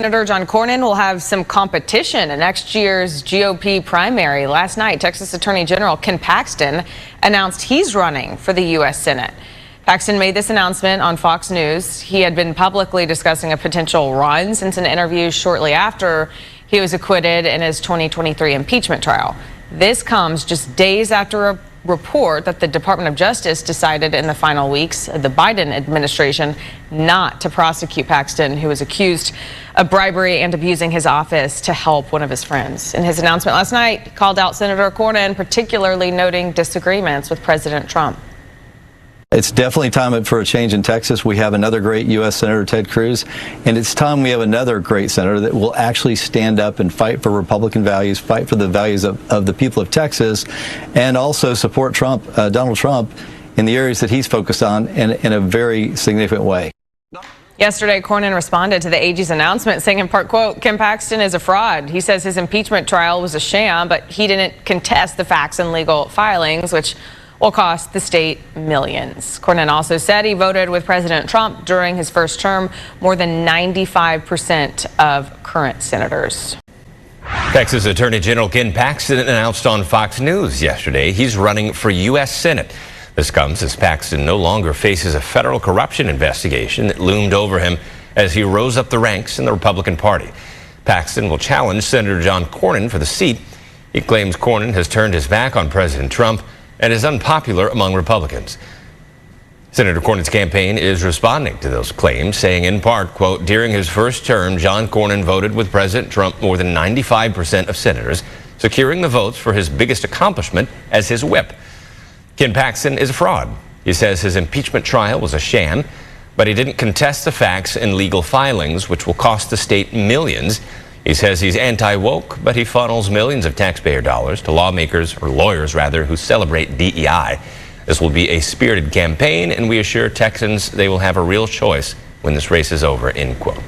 Senator John Cornyn will have some competition in next year's GOP primary. Last night, Texas Attorney General Ken Paxton announced he's running for the U.S. Senate. Paxton made this announcement on Fox News. He had been publicly discussing a potential run since an interview shortly after he was acquitted in his 2023 impeachment trial. This comes just days after a report that the Department of Justice decided in the final weeks of the Biden administration not to prosecute Paxton, who was accused of bribery and abusing his office to help one of his friends. In his announcement last night, he called out Senator Cornyn, particularly noting disagreements with President Trump. It's definitely time for a change in Texas. We have another great U.S. Senator, Ted Cruz, and it's time we have another great senator that will actually stand up and fight for Republican values, fight for the values of the people of Texas, and also support Donald Trump in the areas that he's focused on in a very significant way. Yesterday, Cornyn responded to the AG's announcement, saying in part, quote, Ken Paxton is a fraud. He says his impeachment trial was a sham, but he didn't contest the facts and legal filings, which will cost the state millions. Cornyn also said he voted with President Trump during his first term, more than 95% of current senators. Texas Attorney General Ken Paxton announced on Fox News yesterday he's running for U.S. Senate. This comes as Paxton no longer faces a federal corruption investigation that loomed over him as he rose up the ranks in the Republican Party. Paxton will challenge Senator John Cornyn for the seat. He claims Cornyn has turned his back on President Trump and is unpopular among Republicans. Senator Cornyn's campaign is responding to those claims, saying in part, quote, during his first term, John Cornyn voted with President Trump more than 95% of senators, securing the votes for his biggest accomplishment as his whip. Ken Paxton is a fraud. He says his impeachment trial was a sham, but he didn't contest the facts and legal filings, which will cost the state millions. He says he's anti-woke, but he funnels millions of taxpayer dollars to lawmakers, or lawyers rather, who celebrate DEI. This will be a spirited campaign, and we assure Texans they will have a real choice when this race is over, end quote.